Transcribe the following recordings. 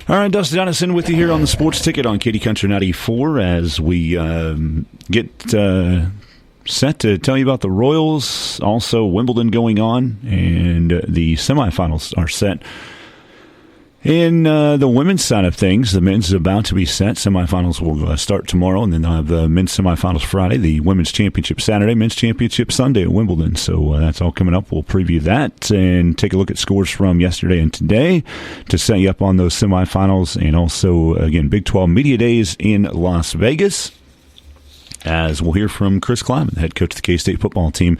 All right, Dustin Dennison with you here on the Sports Ticket on Katy Country 94 as we get set to tell you about the Royals, also Wimbledon going on, and the semifinals are set. In the women's side of things, the men's is about to be set. Semifinals will start tomorrow, and then they'll have the men's semifinals Friday, the women's championship Saturday, men's championship Sunday at Wimbledon. So that's all coming up. We'll preview that and take a look at scores from yesterday and today to set you up on those semifinals. And also, again, Big 12 Media Days in Las Vegas, as we'll hear from Chris Klieman, the head coach of the K-State football team,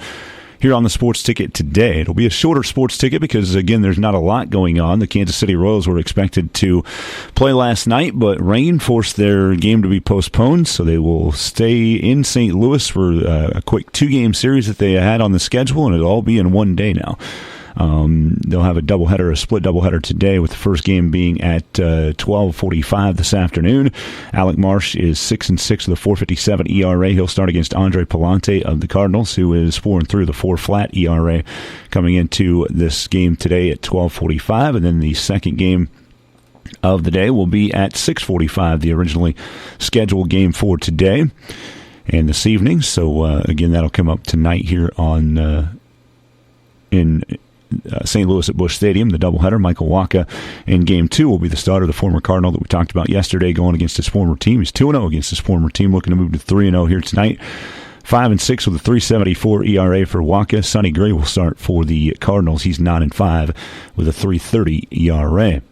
here on the Sports Ticket today. It'll be a shorter Sports Ticket because, again, there's not a lot going on. The Kansas City Royals were expected to play last night, but rain forced their game to be postponed, so they will stay in St. Louis for a quick two-game series that they had on the schedule, and it'll all be in one day now. They'll have a split doubleheader today, with the first game being at 12:45 this afternoon. Alec Marsh is 6-6 with a 4.57 ERA. He'll start against Andre Palante of the Cardinals, who is 4-3 with a 4 ERA, coming into this game today at 12:45. And then the second game of the day will be at 6:45, the originally scheduled game for today and this evening. So again, that'll come up tonight here on in St. Louis at Busch Stadium, the doubleheader. Michael Wacha in Game 2 will be the starter, the former Cardinal that we talked about yesterday, going against his former team. He's 2-0 against his former team, looking to move to 3-0 here tonight. 5-6 with a 3.74 ERA for Wacha. Sonny Gray will start for the Cardinals. He's 9-5 with a 3.30 ERA.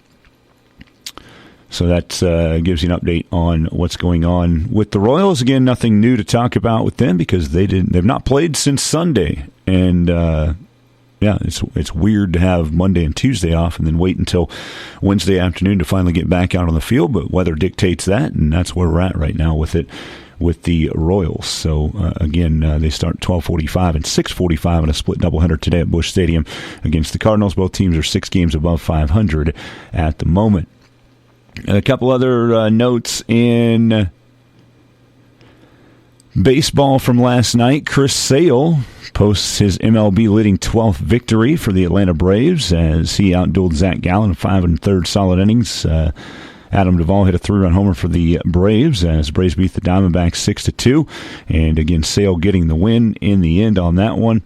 So that gives you an update on what's going on with the Royals. Again, nothing new to talk about with them because they've not played since Sunday. And yeah, it's weird to have Monday and Tuesday off and then wait until Wednesday afternoon to finally get back out on the field, but weather dictates that, and that's where we're at right now with it, with the Royals. So, again, they start 12:45 and 6:45 in a split doubleheader today at Busch Stadium against the Cardinals. Both teams are 6 games above 500 at the moment. And a couple other notes in baseball from last night. Chris Sale posts his MLB leading 12th victory for the Atlanta Braves as he outdueled Zach Gallen 5 1/3 solid innings. Adam Duvall hit a 3-run homer for the Braves as the Braves beat the Diamondbacks 6-2. And again, Sale getting the win in the end on that one.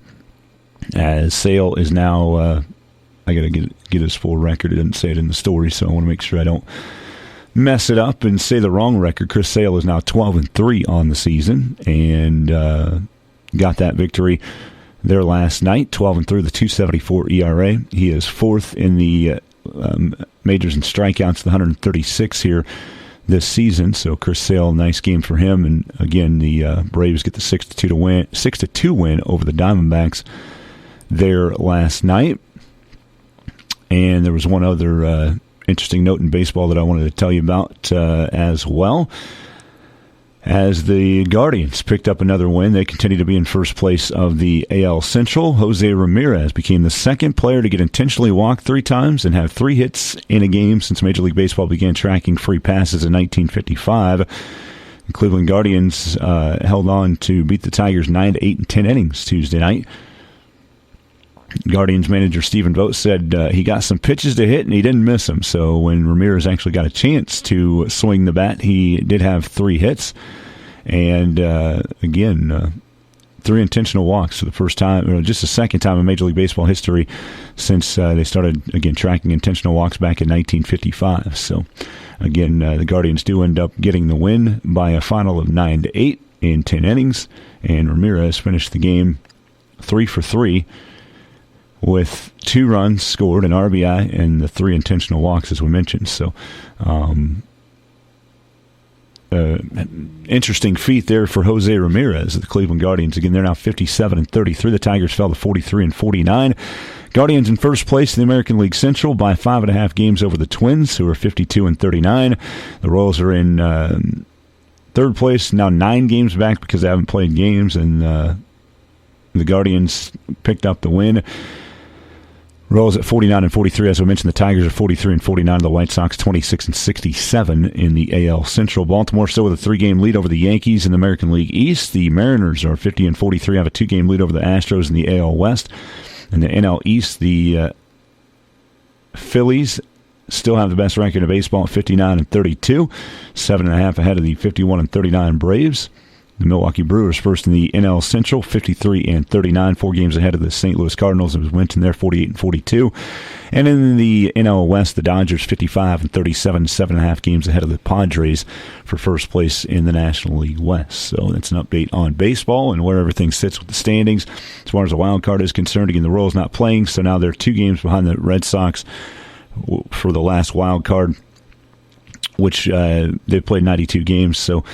As Sale is now, I got to get his full record. It didn't say it in the story, so I want to make sure I don't mess it up and say the wrong record. Chris Sale is now 12-3 on the season and got that victory there last night. 12-3 with a 2.74 ERA. He is 4th in the majors in strikeouts, the 136 here this season. So Chris Sale, nice game for him. And again, the Braves get the 6-2 win over the Diamondbacks there last night. And there was one other interesting note in baseball that I wanted to tell you about as well. As the Guardians picked up another win, they continue to be in first place of the AL Central. Jose Ramirez became the second player to get intentionally walked 3 times and have 3 hits in a game since Major League Baseball began tracking free passes in 1955. The Cleveland Guardians held on to beat the Tigers 9-8 in 10 innings Tuesday night. Guardians manager Stephen Vogt said he got some pitches to hit and he didn't miss them. So when Ramirez actually got a chance to swing the bat, he did have 3 hits. And again, 3 intentional walks for the first time, or just the second time in Major League Baseball history since they started, again, tracking intentional walks back in 1955. So again, the Guardians do end up getting the win by a final of 9-8 in 10 innings. And Ramirez finished the game 3 for 3. With 2 runs scored, an RBI, and the 3 intentional walks, as we mentioned. So, interesting feat there for Jose Ramirez of the Cleveland Guardians. Again, they're now 57-33. The Tigers fell to 43-49. Guardians in first place in the American League Central by 5.5 games over the Twins, who are 52-39. The Royals are in third place, now 9 games back because they haven't played games, and the Guardians picked up the win. Royals at 49-43. As I mentioned, the Tigers are 43-49. The White Sox 26-67 in the AL Central. Baltimore still with a 3-game lead over the Yankees in the American League East. The Mariners are 50-43, have a 2-game lead over the Astros in the AL West. In the NL East, the Phillies still have the best record in baseball at 59-32, 7.5 ahead of the 51-39 Braves. The Milwaukee Brewers first in the NL Central, 53-39, 4 games ahead of the St. Louis Cardinals. It was Winton there, 48-42. And in the NL West, the Dodgers, 55-37, 7.5 games ahead of the Padres for first place in the National League West. So that's an update on baseball and where everything sits with the standings. As far as the wild card is concerned, again, the Royals not playing, so now they're 2 games behind the Red Sox for the last wild card, which they've played 92 games. So,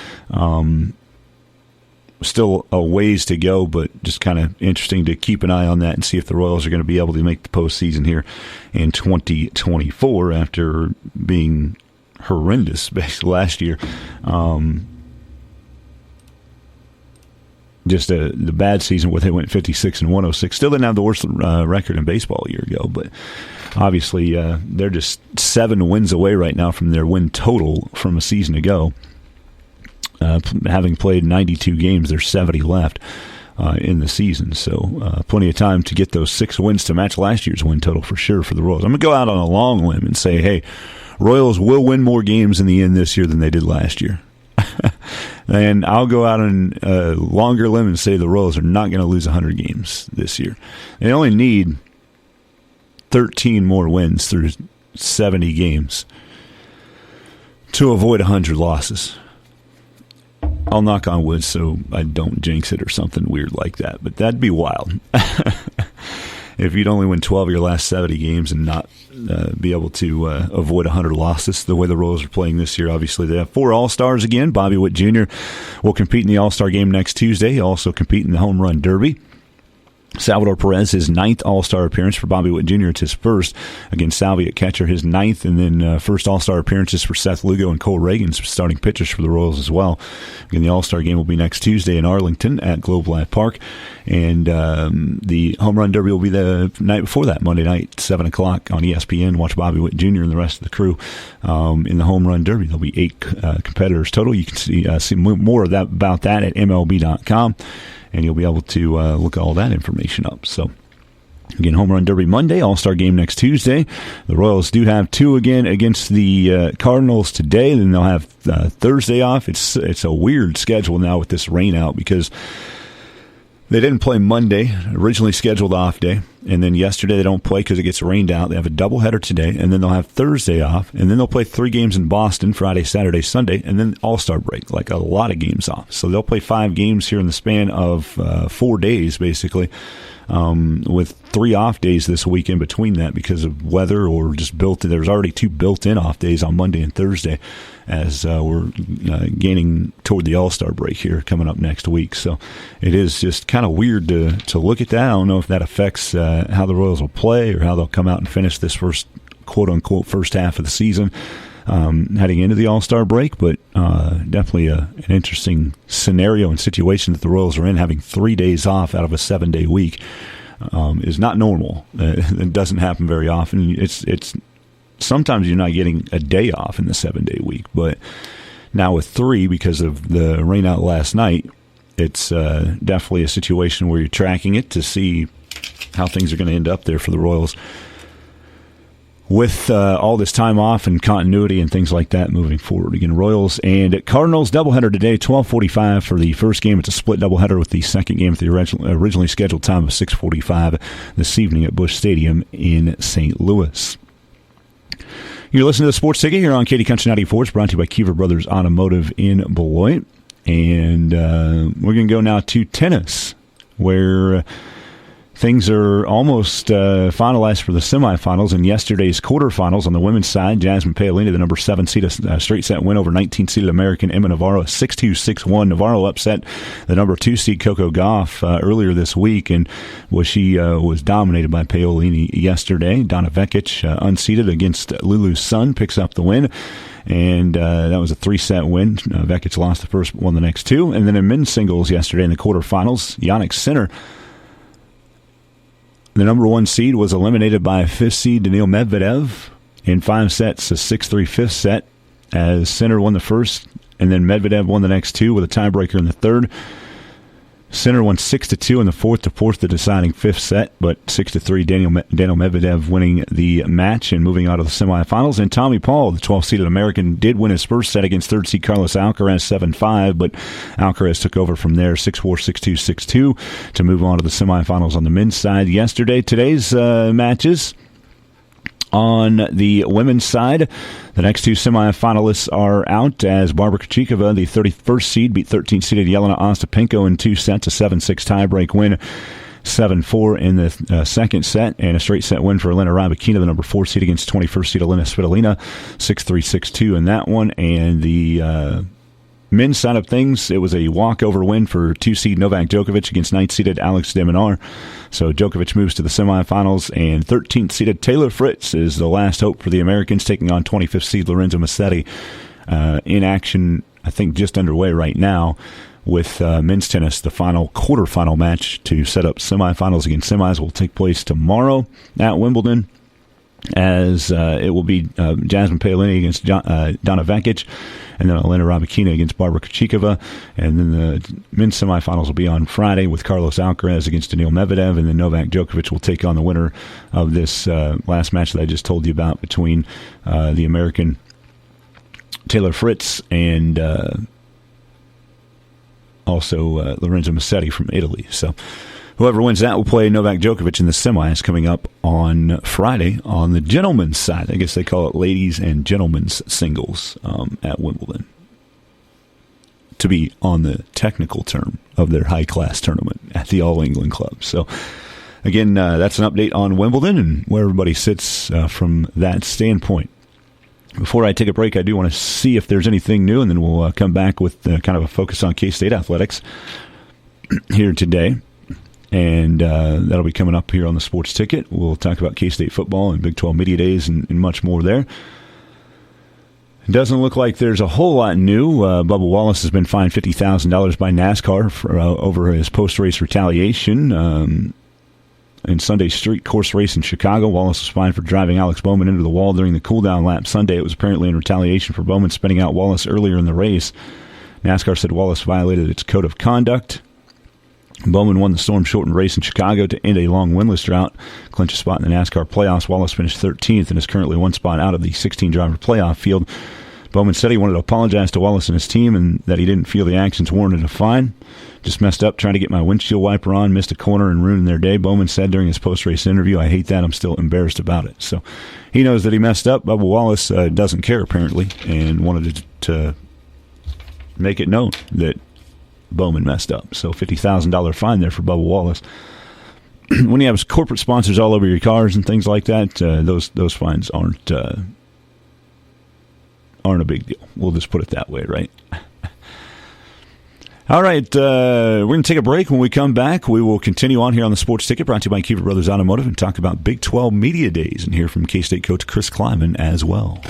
still a ways to go, but just kind of interesting to keep an eye on that and see if the Royals are going to be able to make the postseason here in 2024 after being horrendous basically last year. Just the bad season where they went 56-106. Still didn't have the worst record in baseball a year ago, but obviously they're just 7 wins away right now from their win total from a season ago. Having played 92 games, there's 70 left in the season. So plenty of time to get those 6 wins to match last year's win total for sure for the Royals. I'm going to go out on a long limb and say, hey, Royals will win more games in the end this year than they did last year. And I'll go out on a longer limb and say the Royals are not going to lose 100 games this year. They only need 13 more wins through 70 games to avoid 100 losses. I'll knock on wood so I don't jinx it or something weird like that, but that'd be wild. If you'd only win 12 of your last 70 games and not be able to avoid 100 losses the way the Royals are playing this year. Obviously, they have 4 All-Stars again. Bobby Witt Jr. will compete in the All-Star game next Tuesday. He'll also compete in the Home Run Derby. Salvador Perez, his 9th All-Star appearance for Bobby Witt Jr. It's his first against Salvi at catcher, his 9th, and then first All-Star appearances for Seth Lugo and Cole Reagan, starting pitchers for the Royals as well. Again, the All-Star game will be next Tuesday in Arlington at Globe Life Park, and the Home Run Derby will be the night before that, Monday night, 7 o'clock on ESPN. Watch Bobby Witt Jr. and the rest of the crew in the Home Run Derby. There'll be 8 competitors total. You can see more of that about that at MLB.com. And you'll be able to look all that information up. So, again, Home Run Derby Monday, All-Star game next Tuesday. The Royals do have 2 again against the Cardinals today. Then they'll have Thursday off. It's a weird schedule now with this rain out because they didn't play Monday, originally scheduled off day, and then yesterday they don't play because it gets rained out. They have a doubleheader today, and then they'll have Thursday off, and then they'll play 3 games in Boston, Friday, Saturday, Sunday, and then All-Star break, like a lot of games off. So they'll play 5 games here in the span of 4 days, basically, with 3 off days this week in between that because of weather or just there's already 2 built-in off days on Monday and Thursday as we're gaining toward the All-Star break here coming up next week. So it is just kind of weird to look at that. I don't know if that affects how the Royals will play or how they'll come out and finish this first quote-unquote first half of the season heading into the All-Star break, but definitely an interesting scenario and situation that the Royals are in. Having 3 days off out of a 7-day week is not normal. It doesn't happen very often. It's sometimes you're not getting a day off in the 7-day week, but now with 3 because of the rain out last night, it's definitely a situation where you're tracking it to see how things are going to end up there for the Royals with all this time off and continuity and things like that moving forward. Again, Royals and Cardinals doubleheader today, 12:45 for the first game. It's a split doubleheader with the second game at the originally scheduled time of 6:45 this evening at Busch Stadium in St. Louis. You're listening to the Sports Ticket here on Katy Country 94. It's brought to you by Kiever Brothers Automotive in Beloit. And we're going to go now to tennis, where things are almost finalized for the semifinals. In yesterday's quarterfinals on the women's side, Jasmine Paolini, the number 7 seed, a straight set win over 19-seeded American Emma Navarro, 6-2, 6-1. Navarro upset the number 2 seed Coco Gauff earlier this week, and she was dominated by Paolini yesterday. Donna Vekic, unseeded against Lulu Sun, picks up the win. And that was a 3-set win. Vekic lost the first, won the next 2. And then in men's singles yesterday in the quarterfinals, Yannick Sinner, the number 1 seed, was eliminated by 5th seed Daniil Medvedev in 5 sets, a 6-3 5th set, as Sinner won the first, and then Medvedev won the next 2 with a tiebreaker in the third. Sinner won 6-2 in the fourth to force the deciding fifth set, but 6-3, Daniel Medvedev winning the match and moving on to the semifinals. And Tommy Paul, the 12th-seeded American, did win his first set against third-seed Carlos Alcaraz 7-5, but Alcaraz took over from there 6-4, 6-2, 6-2 to move on to the semifinals on the men's side yesterday. Today's matches. On the women's side, the next two semifinalists are out as Barbara Krejcikova, the 31st seed, beat 13th-seeded Jelena Ostapenko in two sets, a 7-6 tiebreak win, 7-4 in the second set, and a straight set win for Elena Rybakina, the number 4 seed, against 21st seed Elena Svitolina, 6-3, 6-2 in that one. And the men's side of things, it was a walkover win for 2-seed Novak Djokovic against 9th-seeded Alex de Minaur. So Djokovic moves to the semifinals, and 13th-seeded Taylor Fritz is the last hope for the Americans, taking on 25th seed Lorenzo Musetti in action, I think just underway right now, with men's tennis. The final quarterfinal match to set up semifinals against semis will take place tomorrow at Wimbledon, as it will be Jasmine Paolini against Donna Vekic, and then Elena Rybakina against Barbara Krejcikova. And then the men's semifinals will be on Friday with Carlos Alcaraz against Daniil Medvedev, and then Novak Djokovic will take on the winner of this last match that I just told you about between the American Taylor Fritz and also Lorenzo Musetti from Italy. So whoever wins that will play Novak Djokovic in the semis coming up on Friday on the gentlemen's side. I guess they call it ladies and gentlemen's singles at Wimbledon, to be on the technical term of their high-class tournament at the All England Club. So, again, that's an update on Wimbledon and where everybody sits from that standpoint. Before I take a break, I do want to see if there's anything new, and then we'll come back with kind of a focus on K-State athletics here today. And that'll be coming up here on the Sports Ticket. We'll talk about K-State football and Big 12 Media Days and much more there. It doesn't look like there's a whole lot new. Bubba Wallace has been fined $50,000 by NASCAR for, over his post-race retaliation. In Sunday's street course race in Chicago, Wallace was fined for driving Alex Bowman into the wall during the cool-down lap Sunday. It was apparently in retaliation for Bowman spinning out Wallace earlier in the race. NASCAR said Wallace violated its code of conduct. Bowman won the storm-shortened race in Chicago to end a long winless drought, clinch a spot in the NASCAR playoffs. Wallace finished 13th and is currently one spot out of the 16-driver playoff field. Bowman said he wanted to apologize to Wallace and his team and that he didn't feel the actions warranted a fine. Just messed up trying to get my windshield wiper on, missed a corner, and ruined their day, Bowman said during his post-race interview. I hate that. I'm still embarrassed about it. So he knows that he messed up. Bubba Wallace doesn't care, apparently, and wanted to make it known that Bowman messed up. So $50,000 fine there for Bubba Wallace. When you have corporate sponsors all over your cars and things like that, those fines aren't a big deal. We'll just put it that way, right? All right, we're going to take a break. When we come back, we will continue on here on the Sports Ticket, brought to you by Kiefer Brothers Automotive, and talk about Big 12 Media Days and hear from K-State coach Chris Klieman as well.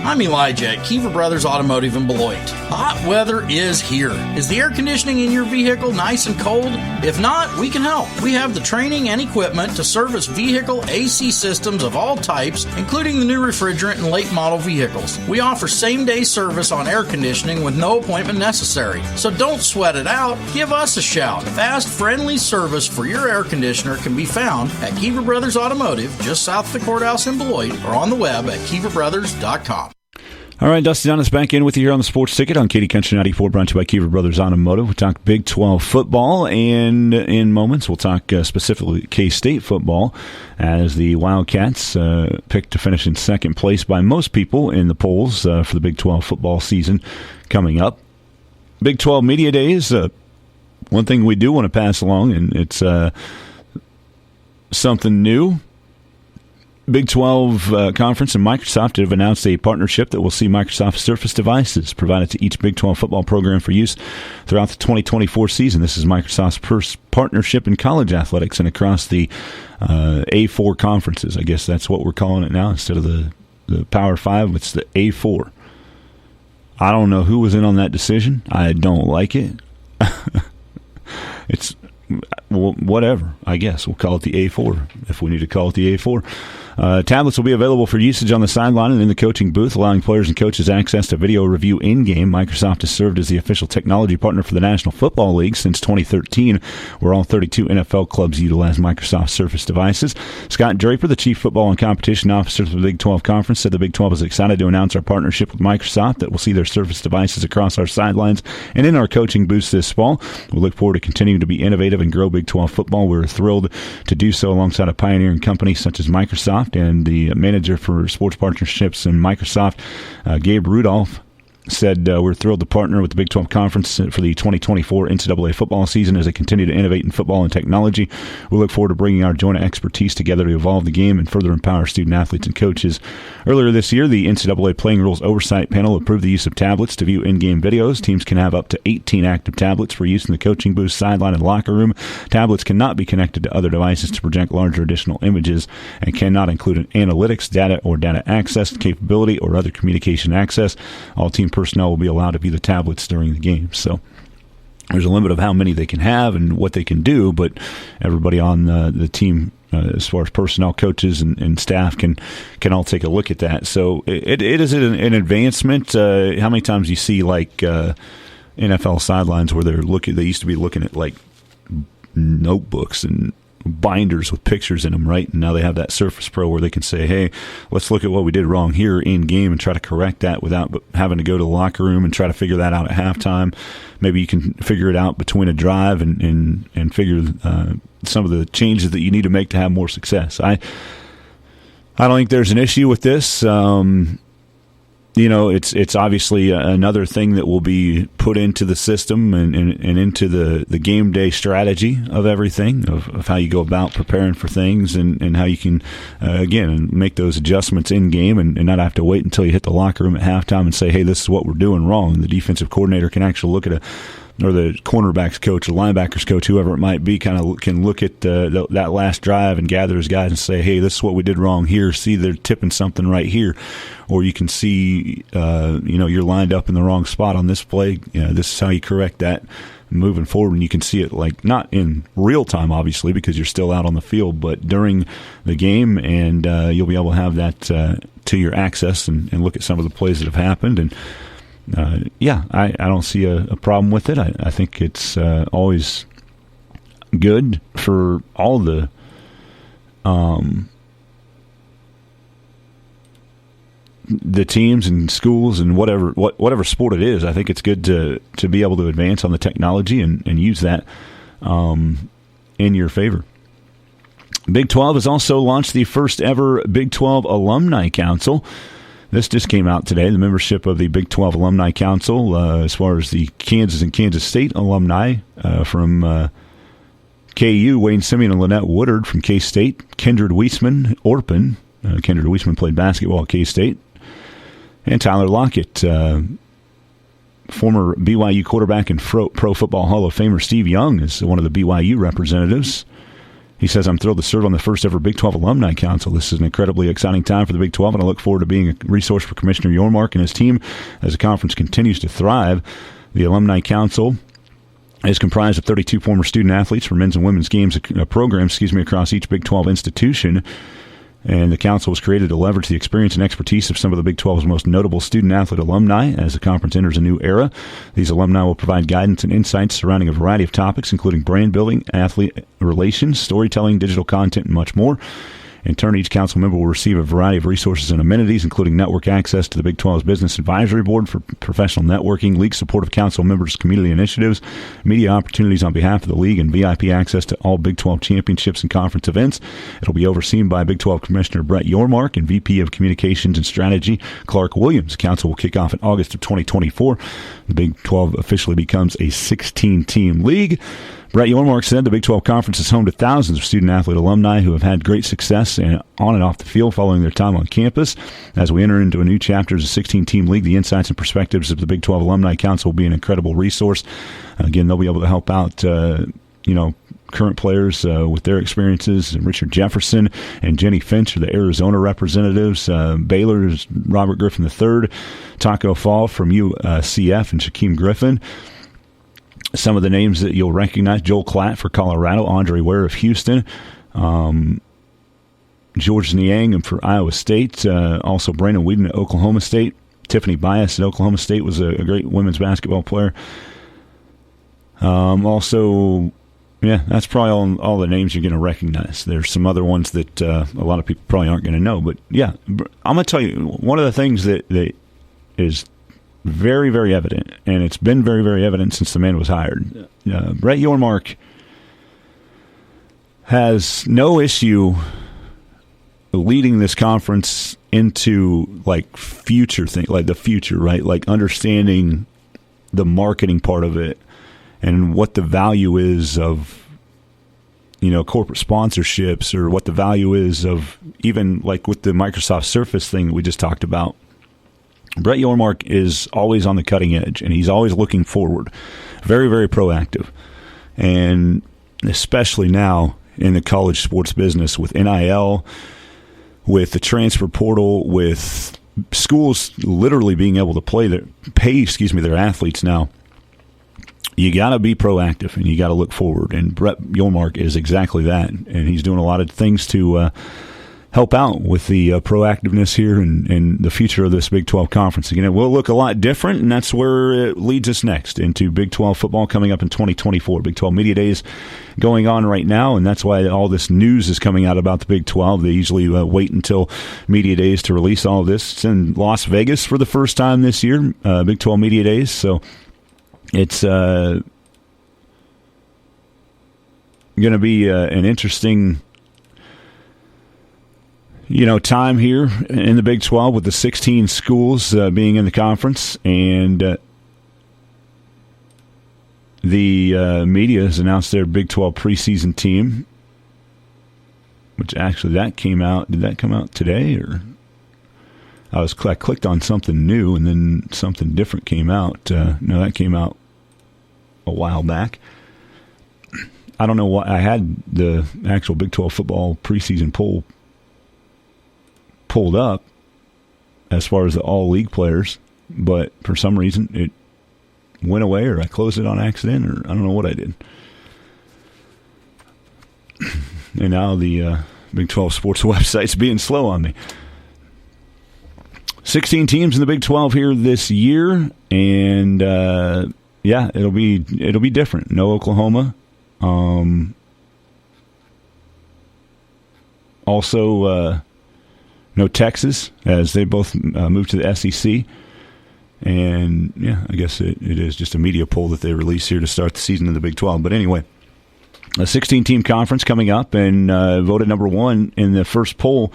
I'm Elijah at Kiefer Brothers Automotive in Beloit. Hot weather is here. Is the air conditioning in your vehicle nice and cold? If not, we can help. We have the training and equipment to service vehicle AC systems of all types, including the new refrigerant and late model vehicles. We offer same-day service on air conditioning with no appointment necessary. So don't sweat it out. Give us a shout. Fast, friendly service for your air conditioner can be found at Kiefer Brothers Automotive, just south of the courthouse in Beloit, or on the web at KieferBrothers.com. All right, Dusty Don is back in with you here on the Sports Ticket on Katy Country 94, brought to you by Kiefer Brothers Automotive. We'll talk Big 12 football, and in moments we'll talk specifically K-State football, as the Wildcats picked to finish in second place by most people in the polls for the Big 12 football season coming up. Big 12 Media Days, one thing we do want to pass along, and it's something new. Big 12 Conference and Microsoft have announced a partnership that will see Microsoft Surface devices provided to each Big 12 football program for use throughout the 2024 season. This is Microsoft's first partnership in college athletics and across the A4 conferences. I guess that's what we're calling it now. Instead of the Power 5, it's the A4. I don't know who was in on that decision. I don't like it. It's whatever, I guess. We'll call it the A4 if we need to call it the A4. Tablets will be available for usage on the sideline and in the coaching booth, allowing players and coaches access to video review in-game. Microsoft has served as the official technology partner for the National Football League since 2013, where all 32 NFL clubs utilize Microsoft Surface devices. Scott Draper, the Chief Football and Competition Officer for the Big 12 Conference, said the Big 12 is excited to announce our partnership with Microsoft that will see their Surface devices across our sidelines and in our coaching booths this fall. We look forward to continuing to be innovative and grow Big 12 football. We're thrilled to do so alongside a pioneering company such as Microsoft. And the manager for sports partnerships in Microsoft, Gabe Rudolph, said we're thrilled to partner with the Big 12 Conference for the 2024 NCAA football season as they continue to innovate in football and technology. We look forward to bringing our joint expertise together to evolve the game and further empower student athletes and coaches. Earlier this year, the NCAA Playing Rules Oversight Panel approved the use of tablets to view in-game videos. Teams can have up to 18 active tablets for use in the coaching booth, sideline, and locker room. Tablets cannot be connected to other devices to project larger additional images and cannot include an analytics, data, or data access capability or other communication access. All team personnel will be allowed to view the tablets during the game. So there's a limit of how many they can have and what they can do, but everybody on the team, as far as personnel, coaches, and staff can all take a look at that. So it is an advancement. How many times you see like NFL sidelines where they used to be looking at like notebooks and binders with pictures in them, right? And now they have that Surface Pro where they can say, hey, let's look at what we did wrong here in game and try to correct that without having to go to the locker room and try to figure that out at halftime. Maybe you can figure it out between a drive and figure some of the changes that you need to make to have more success. I don't think there's an issue with this. It's obviously another thing that will be put into the system and into the game day strategy of everything, of how you go about preparing for things and how you can, again, make those adjustments in game and not have to wait until you hit the locker room at halftime and say, hey, this is what we're doing wrong. The defensive coordinator can actually look at or the cornerbacks coach, the linebackers coach, whoever it might be, kind of can look at that last drive and gather his guys and say, hey, this is what we did wrong here. See, they're tipping something right here. Or you can see, you're lined up in the wrong spot on this play. This is how you correct that moving forward. And you can see it, like, not in real time, obviously, because you're still out on the field, but during the game, and you'll be able to have that to your access and look at some of the plays that have happened. And I don't see a problem with it. I think it's always good for all the teams and schools and whatever sport it is. I think it's good to be able to advance on the technology and use that in your favor. Big 12 has also launched the first ever Big 12 Alumni Council. This just came out today. The membership of the Big 12 Alumni Council, as far as the Kansas and Kansas State alumni from KU, Wayne Simeon and Lynette Woodard from K-State, Kendrick Weisman, Orpin. Kendrick Weisman played basketball at K-State. And Tyler Lockett, former BYU quarterback and Pro Football Hall of Famer Steve Young is one of the BYU representatives. He says, I'm thrilled to serve on the first ever Big 12 Alumni Council. This is an incredibly exciting time for the Big 12, and I look forward to being a resource for Commissioner Yormark and his team as the conference continues to thrive. The Alumni Council is comprised of 32 former student athletes for men's and women's programs across each Big 12 institution. And the council was created to leverage the experience and expertise of some of the Big 12's most notable student-athlete alumni as the conference enters a new era. These alumni will provide guidance and insights surrounding a variety of topics, including brand building, athlete relations, storytelling, digital content, and much more. In turn, each council member will receive a variety of resources and amenities, including network access to the Big 12's Business Advisory Board for professional networking, league support of council members' community initiatives, media opportunities on behalf of the league, and VIP access to all Big 12 championships and conference events. It'll be overseen by Big 12 Commissioner Brett Yormark and VP of Communications and Strategy Clark Williams. The council will kick off in August of 2024. The Big 12 officially becomes a 16-team league. Brett Yormark said the Big 12 Conference is home to thousands of student-athlete alumni who have had great success on and off the field following their time on campus. As we enter into a new chapter as a 16-team league, the insights and perspectives of the Big 12 Alumni Council will be an incredible resource. Again, they'll be able to help out, current players with their experiences. Richard Jefferson and Jenny Finch are the Arizona representatives. Baylor's Robert Griffin III, Taco Fall from UCF, and Shaquem Griffin. Some of the names that you'll recognize: Joel Klatt for Colorado, Andre Ware of Houston, George Niang for Iowa State. Also, Brandon Whedon at Oklahoma State. Tiffany Bias at Oklahoma State was a great women's basketball player. Also, yeah, that's probably all the names you're going to recognize. There's some other ones that a lot of people probably aren't going to know. But, yeah, I'm going to tell you, one of the things that is very, very evident, and it's been very, very evident since the man was hired, Brett Yormark has no issue leading this conference into, like, future thing, like the future, right? Like understanding the marketing part of it and what the value is of, corporate sponsorships, or what the value is of even like with the Microsoft Surface thing that we just talked about. Brett Yormark is always on the cutting edge, and he's always looking forward. Very, very proactive. And especially now in the college sports business with NIL, with the transfer portal, with schools literally being able to pay their athletes now, you got to be proactive and you got to look forward. And Brett Yormark is exactly that. And he's doing a lot of things to help out with the proactiveness here and the future of this Big 12 conference. Again, it will look a lot different, and that's where it leads us next into Big 12 football coming up in 2024. Big 12 Media Days going on right now, and that's why all this news is coming out about the Big 12. They usually wait until Media Days to release all of this. It's in Las Vegas for the first time this year, Big 12 Media Days, so it's going to be an interesting time here in the Big 12 with the 16 schools being in the conference, and the media has announced their Big 12 preseason team, which actually that came out. Did that come out today, or I clicked on something new and then something different came out? No, that came out a while back. I don't know what I had the actual Big 12 football preseason poll pulled up as far as the all-league players, but for some reason it went away, or I closed it on accident, or I don't know what I did. And now the Big 12 sports website's being slow on me. 16 teams in the Big 12 here this year, and it'll be different. No Oklahoma. Also, no Texas, as they both moved to the SEC. And, I guess it is just a media poll that they release here to start the season in the Big 12. But anyway, a 16-team conference coming up, and voted number one in the first poll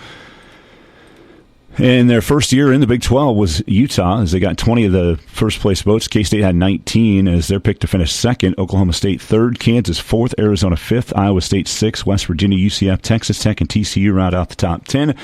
in their first year in the Big 12 was Utah, as they got 20 of the first-place votes. K-State had 19 as their pick to finish second. Oklahoma State third, Kansas fourth, Arizona fifth, Iowa State sixth, West Virginia, UCF, Texas Tech, and TCU round out the top 10.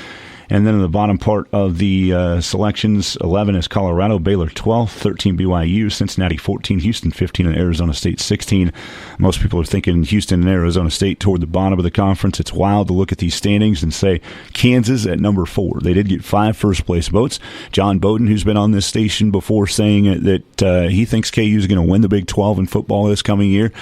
And then in the bottom part of the selections, 11 is Colorado, Baylor 12, 13 BYU, Cincinnati 14, Houston 15, and Arizona State 16. Most people are thinking Houston and Arizona State toward the bottom of the conference. It's wild to look at these standings and say Kansas at number 4. They did get 5 first-place votes. John Bowden, who's been on this station before, saying that he thinks KU is going to win the Big 12 in football this coming year.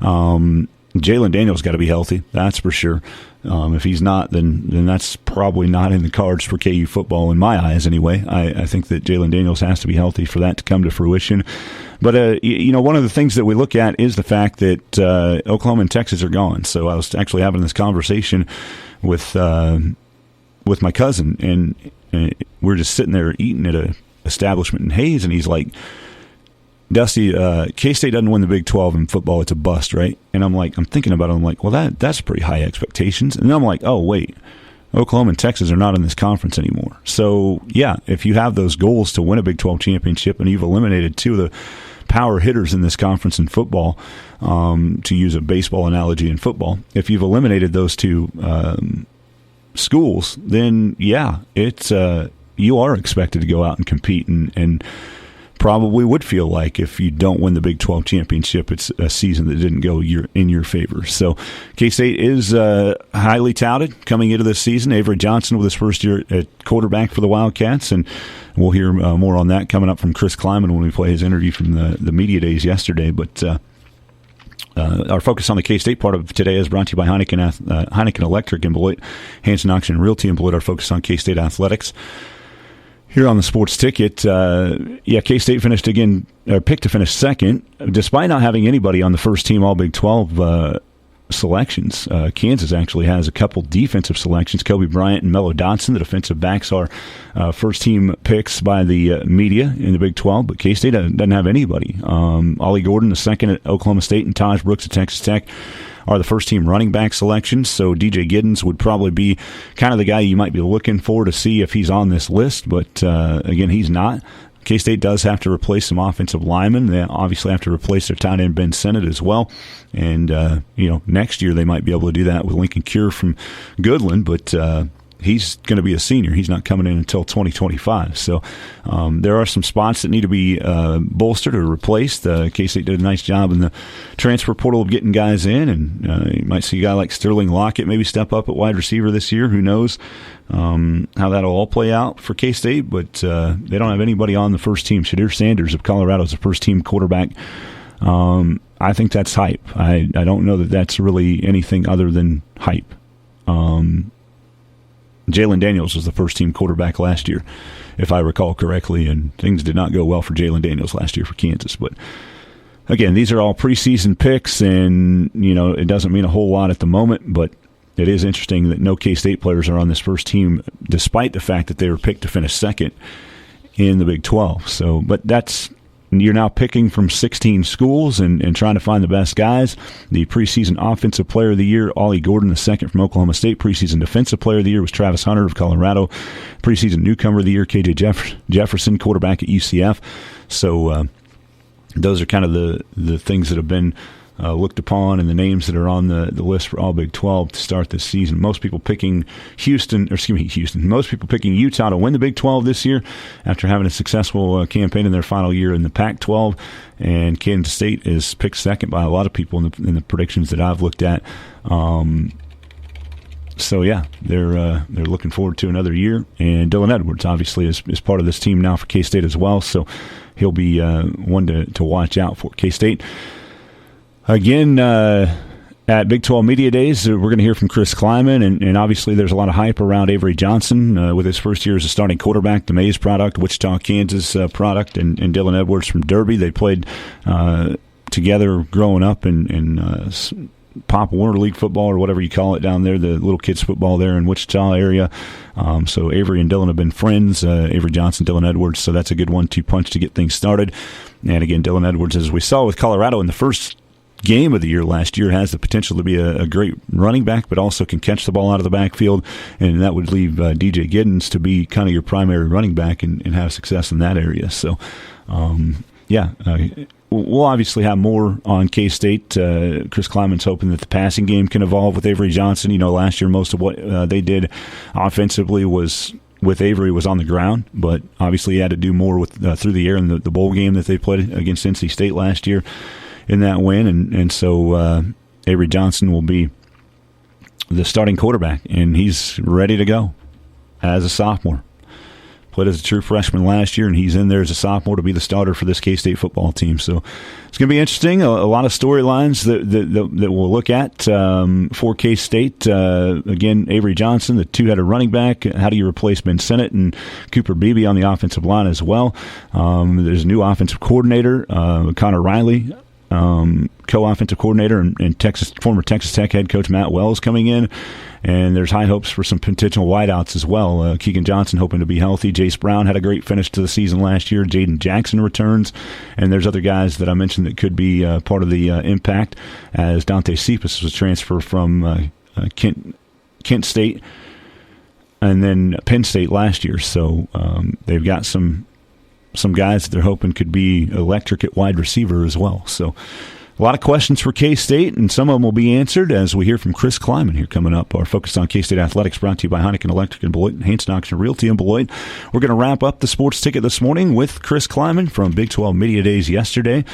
Jalen Daniels got to be healthy, that's for sure. If he's not, then that's probably not in the cards for KU football, in my eyes anyway. I think that Jalen Daniels has to be healthy for that to come to fruition. But, one of the things that we look at is the fact that Oklahoma and Texas are gone. So I was actually having this conversation with my cousin, and we're just sitting there eating at a establishment in Hayes, and he's like, Dusty, K-State doesn't win the Big 12 in football. It's a bust, right? And I'm thinking about it. I'm like, well, that's pretty high expectations. And then I'm like, oh, wait, Oklahoma and Texas are not in this conference anymore. So, if you have those goals to win a Big 12 championship and you've eliminated 2 of the power hitters in this conference in football, to use a baseball analogy in football, if you've eliminated those 2 schools, then, it's you are expected to go out and compete and probably would feel like if you don't win the Big 12 championship, it's a season that didn't go in your favor. So K-State is highly touted coming into this season. Avery Johnson with his first year at quarterback for the Wildcats, and we'll hear more on that coming up from Chris Klieman when we play his interview from the media days yesterday. But Our focus on the K-State part of today is brought to you by Heineken Electric in Beloit, Hanson Auction Realty in Beloit. Our focus on K-State athletics here on the Sports Ticket. K-State picked to finish second, despite not having anybody on the first team All Big 12 selections. Kansas actually has a couple defensive selections. Kobe Bryant and Melo Dotson, the defensive backs, are first-team picks by the media in the Big 12, but K-State doesn't have anybody. Ollie Gordon, the second at Oklahoma State, and Taj Brooks at Texas Tech are the first-team running back selections, so DJ Giddens would probably be kind of the guy you might be looking for to see if he's on this list, but again, he's not. K-State does have to replace some offensive linemen. They obviously have to replace their tight end Ben Sennett as well. And, next year they might be able to do that with Lincoln Cure from Goodland, but he's going to be a senior. He's not coming in until 2025. So there are some spots that need to be bolstered or replaced. K-State did a nice job in the transfer portal of getting guys in, and you might see a guy like Sterling Lockett maybe step up at wide receiver this year. Who knows how that'll all play out for K-State, but they don't have anybody on the first team. Shadir Sanders of Colorado is the first-team quarterback. I think that's hype. I don't know that that's really anything other than hype. Jalen Daniels was the first-team quarterback last year, if I recall correctly, and things did not go well for Jalen Daniels last year for Kansas. But, again, these are all preseason picks, and, it doesn't mean a whole lot at the moment, but it is interesting that no K-State players are on this first team, despite the fact that they were picked to finish second in the Big 12. So, but you're now picking from 16 schools and trying to find the best guys. The preseason Offensive Player of the Year, Ollie Gordon, the second from Oklahoma State. Preseason Defensive Player of the Year was Travis Hunter of Colorado. Preseason Newcomer of the Year, KJ Jefferson, quarterback at UCF. So those are kind of the things that have been looked upon and the names that are on the list for All Big 12 to start this season. Most people picking Most people picking Utah to win the Big 12 this year after having a successful campaign in their final year in the Pac-12. And Kansas State is picked second by a lot of people in the predictions that I've looked at. So yeah, they're looking forward to another year. And Dylan Edwards obviously is part of this team now for K-State as well. So he'll be one to watch out for. K-State. Again, at Big 12 Media Days, we're going to hear from Chris Klieman, and obviously there's a lot of hype around Avery Johnson with his first year as a starting quarterback, the Mays product, Wichita, Kansas product, and Dylan Edwards from Derby. They played together growing up in Pop Warner League football or whatever you call it down there, the little kids football there in Wichita area. So Avery and Dylan have been friends, Avery Johnson, Dylan Edwards, so that's a good 1-2 punch to get things started. And again, Dylan Edwards, as we saw with Colorado in the first game of the year last year, has the potential to be a great running back, but also can catch the ball out of the backfield, and that would leave DJ Giddens to be kind of your primary running back and have success in that area. So, we'll obviously have more on K-State. Chris Klieman's hoping that the passing game can evolve with Avery Johnson. Last year most of what they did offensively was with Avery was on the ground, but obviously he had to do more with through the air in the bowl game that they played against NC State last year in that win, and so Avery Johnson will be the starting quarterback, and he's ready to go as a sophomore. Played as a true freshman last year, and he's in there as a sophomore to be the starter for this K-State football team. So it's going to be interesting. A lot of storylines that we'll look at for K-State. Again, Avery Johnson, the two-headed running back. How do you replace Ben Sennett and Cooper Beebe on the offensive line as well? There's a new offensive coordinator, Connor Riley, co-offensive coordinator, and former Texas Tech head coach Matt Wells coming in. And there's high hopes for some potential wideouts as well. Keegan Johnson hoping to be healthy. Jace Brown had a great finish to the season last year. Jaden Jackson returns. And there's other guys that I mentioned that could be part of the impact, as Dante Cephas was transferred from Kent State and then Penn State last year. So they've got some guys that they're hoping could be electric at wide receiver as well. So a lot of questions for K-State, and some of them will be answered as we hear from Chris Klieman here coming up. Our focus on K-State athletics brought to you by Heineken Electric in Beloit and Hanson Auction Realty in Beloit. We're going to wrap up the Sports Ticket this morning with Chris Klieman from Big 12 Media Days yesterday.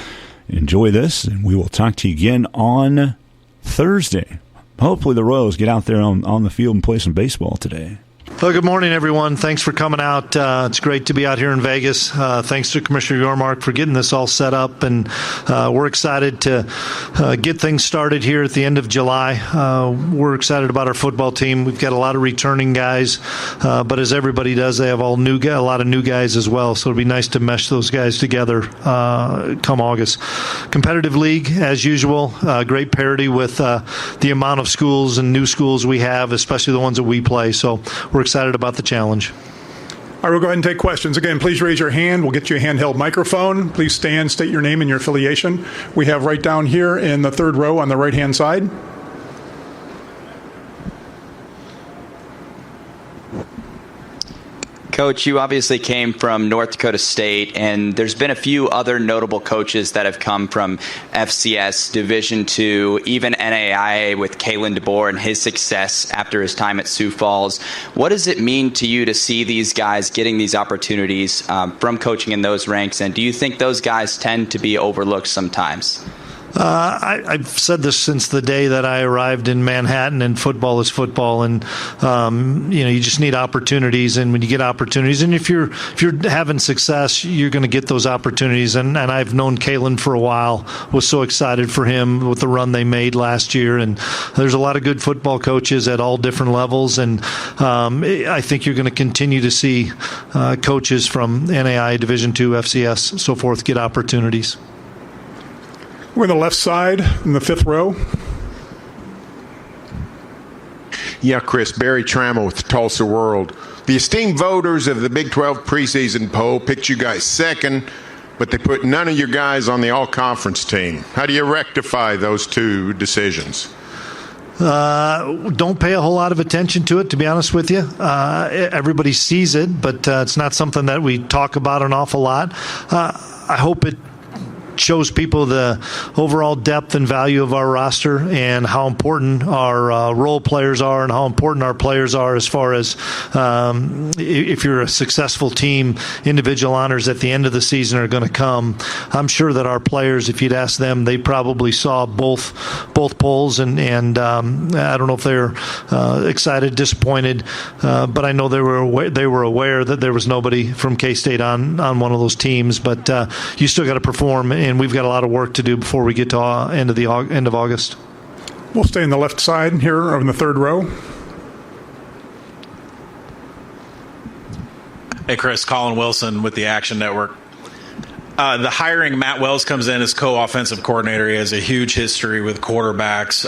Enjoy this, and we will talk to you again on Thursday. Hopefully the Royals get out there on the field and play some baseball today. Well, good morning, everyone. Thanks for coming out. It's great to be out here in Vegas. Thanks to Commissioner Yormark for getting this all set up, and we're excited to get things started here at the end of July. We're excited about our football team. We've got a lot of returning guys, but as everybody does, they have a lot of new guys as well, so it'll be nice to mesh those guys together come August. Competitive league, as usual, great parity with the amount of schools and new schools we have, especially the ones that we play, so we're excited about the challenge. All right, we'll go ahead and take questions. Again, please raise your hand. We'll get you a handheld microphone. Please stand, state your name and your affiliation. We have right down here in the third row on the right-hand side. Coach, you obviously came from North Dakota State, and there's been a few other notable coaches that have come from FCS, Division II, even NAIA with Kalen DeBoer and his success after his time at Sioux Falls. What does it mean to you to see these guys getting these opportunities from coaching in those ranks, and do you think those guys tend to be overlooked sometimes? I've said this since the day that I arrived in Manhattan, and football is football, and you just need opportunities. And when you get opportunities, and if you're having success, you're going to get those opportunities. And I've known Kalen for a while. Was so excited for him with the run they made last year. And there's a lot of good football coaches at all different levels, and I think you're going to continue to see coaches from NAIA, Division II, FCS, so forth, get opportunities. We're on the left side in the fifth row. Yeah, Chris, Barry Trammell with the Tulsa World. The esteemed voters of the Big 12 preseason poll picked you guys second, but they put none of your guys on the all-conference team. How do you rectify those two decisions? Don't pay a whole lot of attention to it, to be honest with you. Everybody sees it, but it's not something that we talk about an awful lot. I hope it shows people the overall depth and value of our roster and how important our role players are and how important our players are as far as if you're a successful team, individual honors at the end of the season are going to come. I'm sure that our players, if you'd ask them, they probably saw both polls, and I don't know if they're excited, disappointed, but I know they were aware that there was nobody from K-State on one of those teams, but you still got to perform, and we've got a lot of work to do before we get to end of August. We'll stay on the left side here in the third row. Hey, Chris, Colin Wilson with the Action Network. The hiring Matt Wells comes in as co-offensive coordinator. He has a huge history with quarterbacks,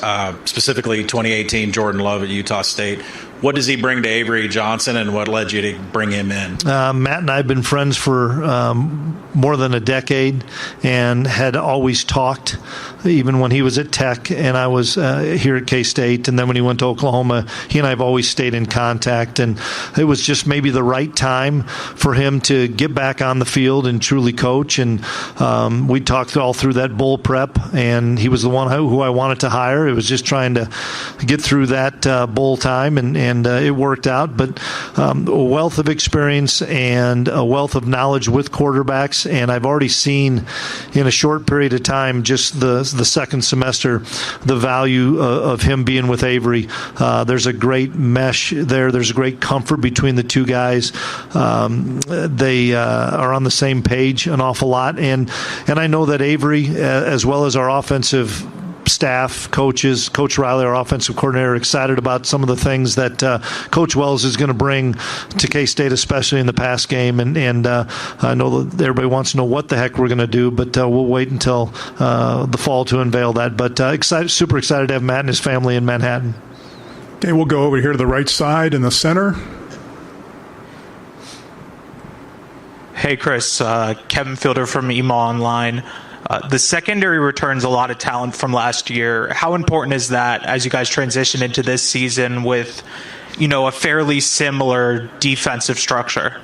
specifically 2018 Jordan Love at Utah State. What does he bring to Avery Johnson, and what led you to bring him in? Matt and I have been friends for more than a decade and had always talked, even when he was at Tech and I was here at K-State, and then when he went to Oklahoma, he and I have always stayed in contact, and it was just maybe the right time for him to get back on the field and truly coach, and we talked all through that bowl prep, and he was the one who I wanted to hire. It was just trying to get through that bowl time, and it worked out, but a wealth of experience and a wealth of knowledge with quarterbacks, and I've already seen in a short period of time, just the second semester, the value of him being with Avery. There's a great mesh there. There's a great comfort between the two guys. They are on the same page an awful lot, and I know that Avery, as well as our offensive staff, coaches, Coach Riley, our offensive coordinator, are excited about some of the things that Coach Wells is going to bring to K-State, especially in the pass game. And I know that everybody wants to know what the heck we're going to do, but we'll wait until the fall to unveil that. But super excited to have Matt and his family in Manhattan. Okay, we'll go over here to the right side in the center. Hey, Chris. Kevin Fielder from EMA Online. The secondary returns a lot of talent from last year. How important is that as you guys transition into this season with, a fairly similar defensive structure?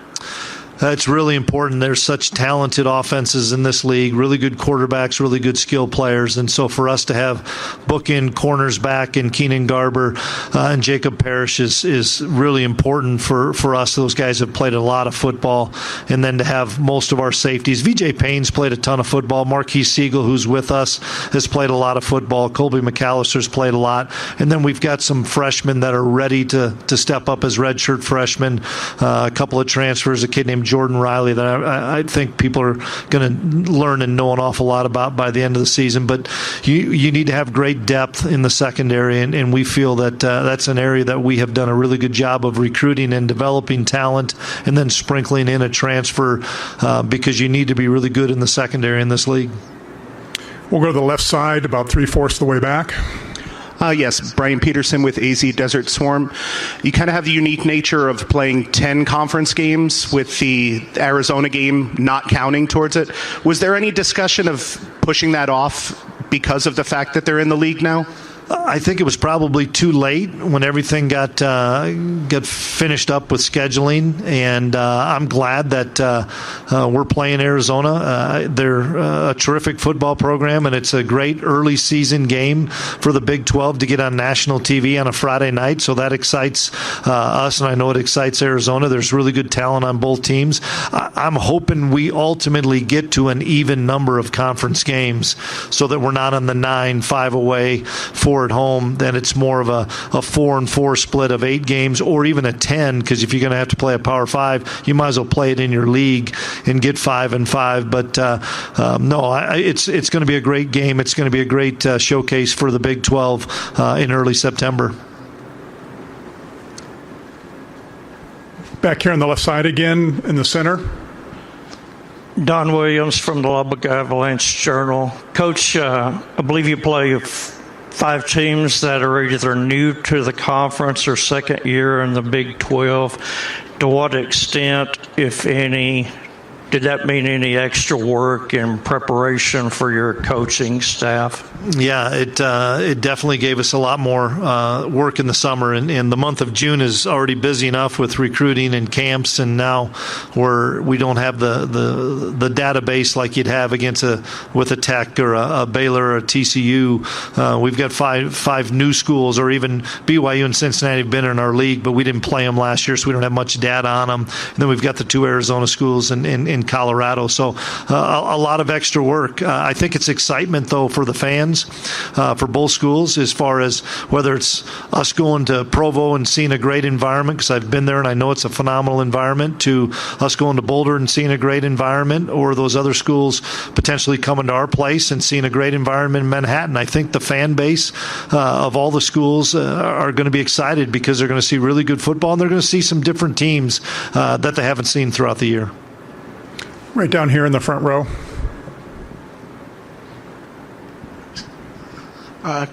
It's really important. There's such talented offenses in this league, really good quarterbacks, really good skill players. And so for us to have bookend corners back in Keenan Garber and Jacob Parrish is really important for us. Those guys have played a lot of football. And then to have most of our safeties. VJ Payne's played a ton of football. Marquise Siegel, who's with us, has played a lot of football. Colby McAllister's played a lot. And then we've got some freshmen that are ready to step up as redshirt freshmen. A couple of transfers, a kid named Jordan Riley that I think people are going to learn and know an awful lot about by the end of the season. But you need to have great depth in the secondary, and we feel that that's an area that we have done a really good job of recruiting and developing talent and then sprinkling in a transfer because you need to be really good in the secondary in this league. We'll go to the left side, about 3/4 of the way back. Yes, Brian Peterson with AZ Desert Swarm. You kind of have the unique nature of playing 10 conference games with the Arizona game not counting towards it. Was there any discussion of pushing that off because of the fact that they're in the league now? I think it was probably too late when everything got finished up with scheduling, and I'm glad that we're playing Arizona. They're a terrific football program, and it's a great early season game for the Big 12 to get on national TV on a Friday night, so that excites us, and I know it excites Arizona. There's really good talent on both teams. I'm hoping we ultimately get to an even number of conference games so that we're not on the 9-5 away, 4 at home. Then it's more of a 4-4 split of 8 games, or even a 10, because if you're going to have to play a Power 5, you might as well play it in your league and get 5-5. But it's going to be a great game. It's going to be a great showcase for the Big 12 in early September. Back here on the left side again, in the center. Don Williams from the Lubbock Avalanche Journal. Coach, I believe you play 5 teams that are either new to the conference or second year in the Big 12. To what extent, if any, did that mean any extra work in preparation for your coaching staff? Yeah, it definitely gave us a lot more work in the summer, and the month of June is already busy enough with recruiting and camps, and now we don't have the database like you'd have with a Tech or a Baylor or a TCU. We've got five new schools, or even BYU and Cincinnati have been in our league, but we didn't play them last year, so we don't have much data on them. And then we've got the 2 Arizona schools in Colorado, so a lot of extra work. I think it's excitement though for the fans. For both schools, as far as whether it's us going to Provo and seeing a great environment, because I've been there and I know it's a phenomenal environment, to us going to Boulder and seeing a great environment, or those other schools potentially coming to our place and seeing a great environment in Manhattan. I think the fan base of all the schools are going to be excited because they're going to see really good football, and they're going to see some different teams that they haven't seen throughout the year. Right down here in the front row.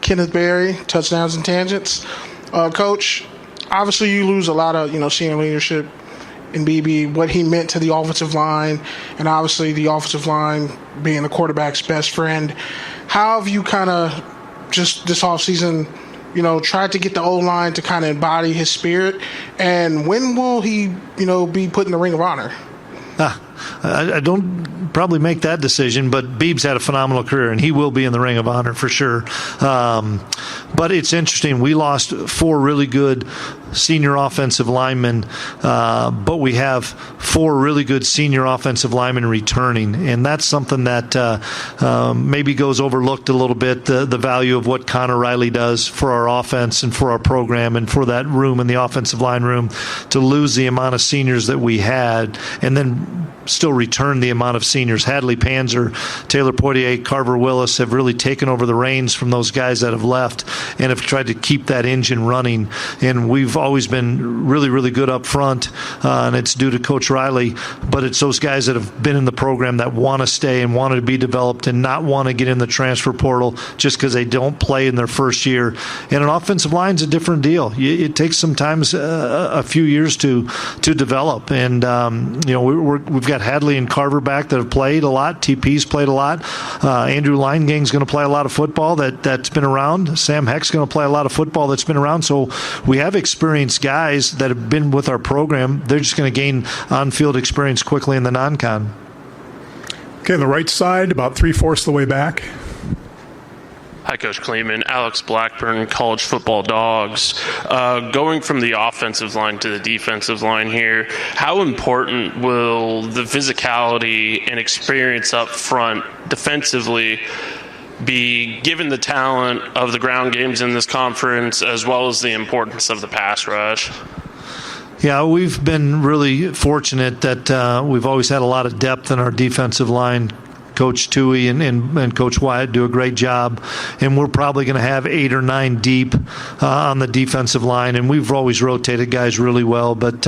Kenneth Berry, Touchdowns and Tangents. Coach, obviously you lose a lot of senior leadership in BB, what he meant to the offensive line, and obviously the offensive line being the quarterback's best friend. How have you kind of just this offseason, tried to get the O-line to kind of embody his spirit, and when will he be put in the Ring of Honor? I don't probably make that decision, but Beeb's had a phenomenal career, and he will be in the Ring of Honor for sure. But it's interesting. We lost 4 really good senior offensive linemen, but we have 4 really good senior offensive linemen returning, and that's something that maybe goes overlooked a little bit, the value of what Connor Riley does for our offense and for our program and for that room in the offensive line room. To lose the amount of seniors that we had and then still return the amount of seniors. Hadley Panzer, Taylor Poitier, Carver Willis have really taken over the reins from those guys that have left and have tried to keep that engine running. And we've always been really, really good up front, and it's due to Coach Riley, but it's those guys that have been in the program that want to stay and want to be developed and not want to get in the transfer portal just because they don't play in their first year. And an offensive line's a different deal. It takes sometimes a few years to develop. And, we've got got Hadley and Carver back that have played a lot. TP's played a lot. Andrew Leingang's going to play a lot of football that's been around. Sam Heck's going to play a lot of football that's been around. So we have experienced guys that have been with our program. They're just going to gain on-field experience quickly in the non-con. Okay, on the right side, about 3/4 of the way back. Hi, Coach Klieman. Alex Blackburn, College Football Dogs. Going from the offensive line to the defensive line here, how important will the physicality and experience up front defensively be, given the talent of the ground games in this conference, as well as the importance of the pass rush? Yeah, we've been really fortunate that we've always had a lot of depth in our defensive line. Coach Tui and Coach Wyatt do a great job, and we're probably going to have 8 or 9 deep on the defensive line, and we've always rotated guys really well. But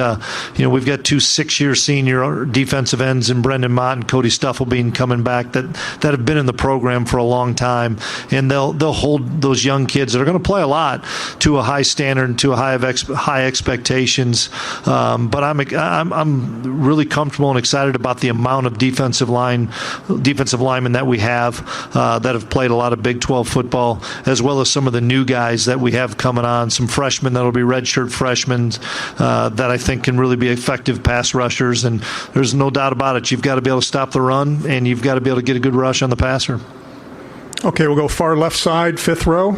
we've got 2 6-year senior defensive ends in Brendan Mott and Cody Stufflebean coming back that have been in the program for a long time, and they'll hold those young kids that are going to play a lot to a high standard and to a high expectations. But I'm really comfortable and excited about the amount of defensive linemen that we have that have played a lot of Big 12 football, as well as some of the new guys that we have coming on, some freshmen that will be redshirt freshmen that I think can really be effective pass rushers. And there's no doubt about it. You've got to be able to stop the run, and you've got to be able to get a good rush on the passer. Okay, we'll go far left side, 5th row.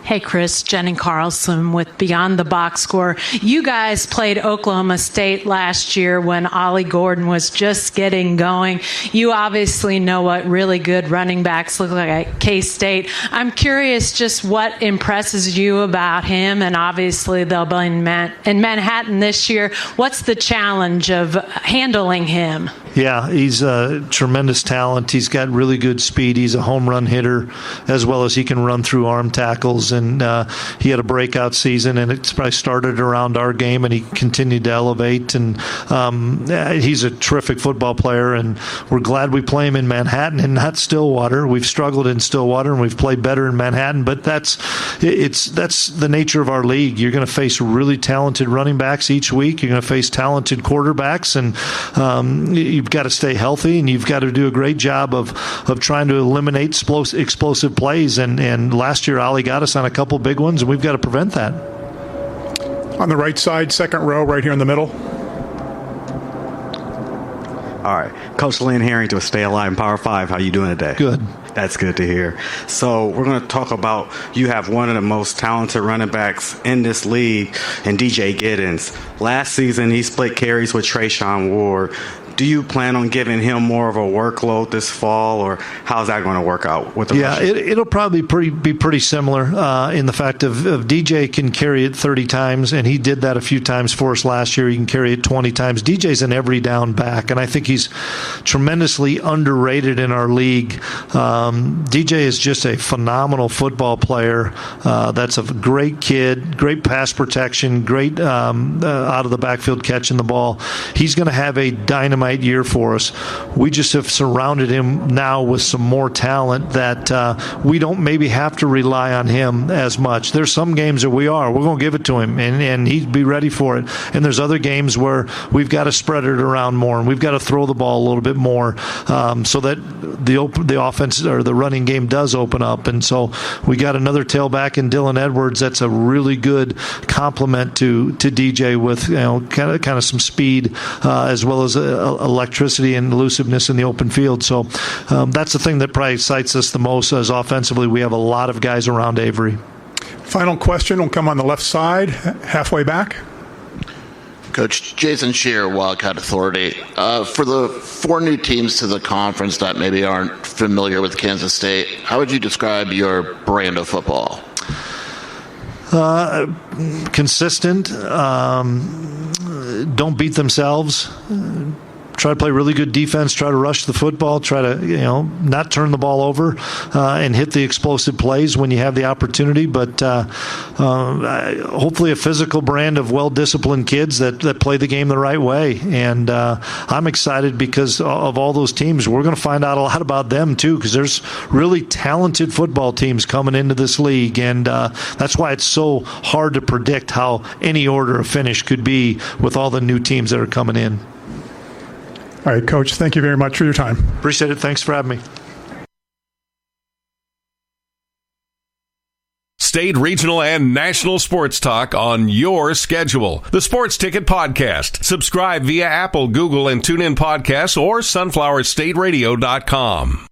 Hey, Chris, Jenny Carlson with Beyond the Box Score. You guys played Oklahoma State last year when Ollie Gordon was just getting going. You obviously know what really good running backs look like at K-State. I'm curious just what impresses you about him, and obviously they'll be in Manhattan this year. What's the challenge of handling him? Yeah, he's a tremendous talent. He's got really good speed. He's a home run hitter, as well as he can run through arm tackles. And he had a breakout season, and it's probably started around our game, and he continued to elevate. And he's a terrific football player, and we're glad we play him in Manhattan and not Stillwater. We've struggled in Stillwater, and we've played better in Manhattan. But that's the nature of our league. You're going to face really talented running backs each week. You're going to face talented quarterbacks, and you've got to stay healthy, and you've got to do a great job of trying to eliminate explosive plays. And last year, Ollie got us on a couple big ones, and we've got to prevent that. On the right side, 2nd row, right here in the middle. All right. Coach Lynn Harrington with Stay Alive in Power 5. How you doing today? Good. That's good to hear. So we're going to talk about, you have one of the most talented running backs in this league, and DJ Giddens. Last season, he split carries with Trayshawn Ward. Do you plan on giving him more of a workload this fall, or how's that going to work out with the rushing? It'll probably be pretty similar in the fact of DJ can carry it 30 times, and he did that a few times for us last year. He can carry it 20 times. DJ's an every down back, and I think he's tremendously underrated in our league. DJ is just a phenomenal football player. That's a great kid, great pass protection, great out of the backfield catching the ball. He's going to have a dynamite year for us. We just have surrounded him now with some more talent that we don't maybe have to rely on him as much. There's some games that we're going to give it to him, and he'd be ready for it. And there's other games where we've got to spread it around more, and we've got to throw the ball a little bit more so that the offense or the running game does open up. And so we got another tailback in Dylan Edwards that's a really good complement to DJ with kind of some speed as well as electricity and elusiveness in the open field. So that's the thing that probably excites us the most, as offensively we have a lot of guys around Avery. Final question will come on the left side, halfway back. Coach Jason Shear, Wildcat Authority. For the 4 new teams to the conference that maybe aren't familiar with Kansas State, how would you describe your brand of football? Consistent. Don't beat themselves. try to play really good defense, try to rush the football, try to not turn the ball over, and hit the explosive plays when you have the opportunity. But hopefully a physical brand of well-disciplined kids that play the game the right way. And I'm excited because of all those teams. We're going to find out a lot about them too, because there's really talented football teams coming into this league, and that's why it's so hard to predict how any order of finish could be with all the new teams that are coming in. All right, Coach, thank you very much for your time. Appreciate it. Thanks for having me. State, regional, and national sports talk on your schedule. The Sports Ticket Podcast. Subscribe via Apple, Google, and TuneIn Podcasts or sunflowerstateradio.com.